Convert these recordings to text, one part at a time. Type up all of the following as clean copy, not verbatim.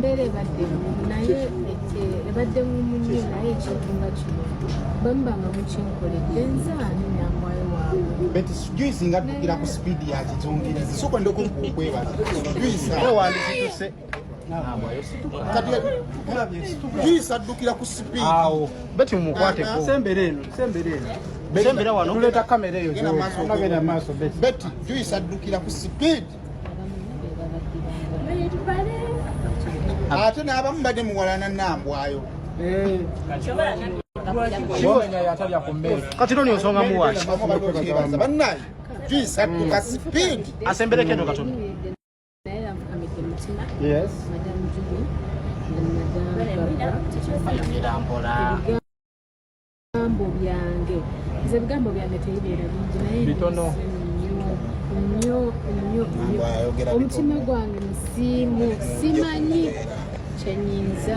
embeera ebadde naye ebadde mumunye naye ekintunga kino bambanga mukinkoledde nzaani nambwayo waabwe beti Joyce nga addukira ku sipiidi ya kitongereza so kwenda okwebaza Joyce wandisituse Joyce addukira ku sipiidi awo beti mumukwateko sembera wano tuleta kamera eyo nagenda maaso beti Joyce addukira ku sipiidi ate n'abamu badde muwalana nambwayo kati noni nsonga muwaki bannaye Joyce adduka sipiidi asembereko eno katono Yes. Madam Julie and Madam Barbara. Bigambo byange. Nze bigambo byange tebibeera bingi naye bitono. Omutima gwange musiimu simanyi kyenyinza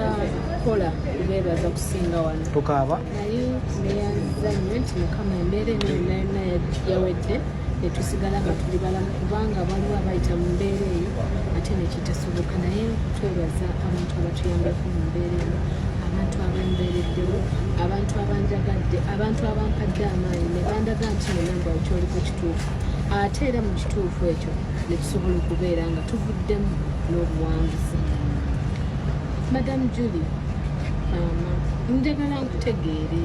kukola kubeebaza kusinga wano. Tukaaba. Naye neyanza nnyo nti Mukama embeera enayona yawedde netusigala nga tuli balamu kubanga waliwo abayita mu mbeera eyo ate nekitasoboka naye twebaza abantu abatuyambako mu mbeera eno abantu abembeereddewo abantu abanjagadde abantu abampadde amaanyi ne bandaga nti nenanga ekyoliko kituufu ate era mu kituufu ekyo netusobola okubeera nga tuvuddemu n'obuwanguzi. Madam Julie njagala nkutegeere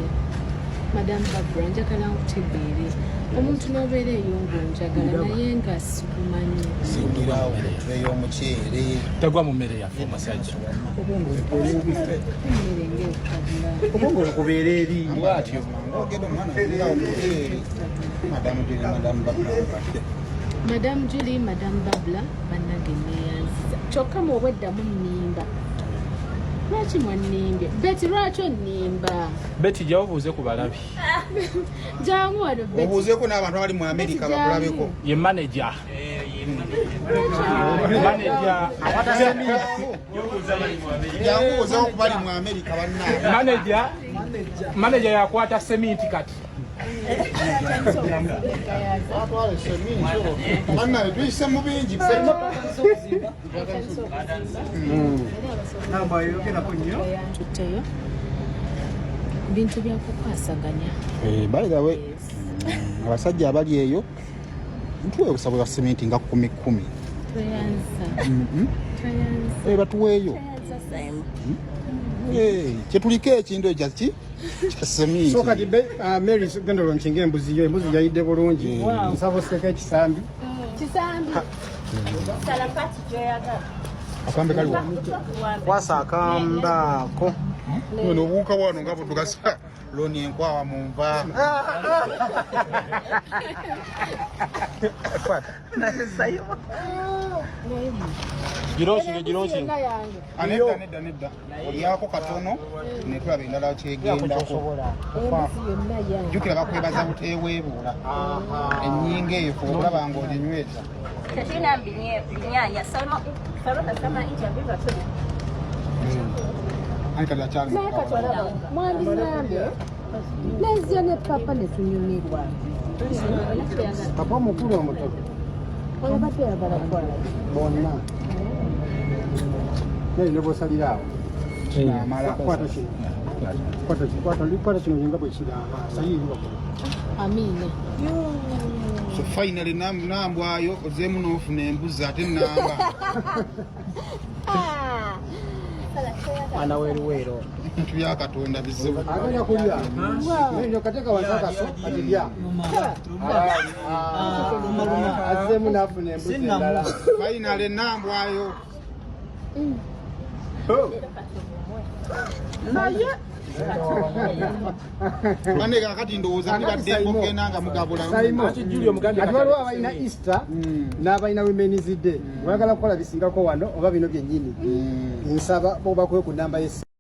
Madam Barbara njagala nkutegeere omuntu n'obeera eyo ng'onjagala naye nga sikumanyi singirawo ey'omuceere tegwa mu mmere yaffe omusajja emmere ng'ekabula obongo okubeera eri bwatyo Madam Julie Madam Barbara bannage neeyanziza kyokka mu obweddamu nnimba lwaki mwannimbye Beti lwaki onnimba beti jya obuuze ku balabi jangu wano Beti obuuzeeko n'abantu abali mu Amerika bakulabeko ye manager jangu obuuzeeko ku bali mu Amerika bannaabwe manager yakwata seminti kati bannaabwe tuyise mu bingi tutteyo bintu byakukwasaganya baligawe abasajja abali eyo ntuwe obusabo bwa sementi nga 10 batuweeyo kyetuliko ekintu ekyo ki kyasementi so kati Mary genda lonkinga embuzi yayidde bulungi nsaba oseka ekisambi akambe kaliwo kwasa akambaako nobuuka bwano nga budugasa loni enkwawa mu nva gironkinga nedda olyako katono netulaba endala kyegendako jjukira bakwebaza buteweebuula ennyinga eyo okulaba ng'oginyweza mwandinambye nezya ne papa netunyumirwa papa omukulu omutoto oyo bateyagala kwala bonna naye ne bosalira awo kwata kino yenga bwe kiramba sayiiriwa amiina so finally nambwayo ozeemu n'ofuna embuzi ate namba anaweruweero bintu bya Katonda bizibu agenda kulya nyo kateka wasakaso atilya azeemu n'afuna embuzi endala finally nambwayo naye bane kakati ndowooza nibadde mbogenda nga mugabula ati waliwo abalina Easter n'abalina Women's Day oyagala kukola bisingako wano oba bino byennyini nsaba bobakuwe ku namba y'essimu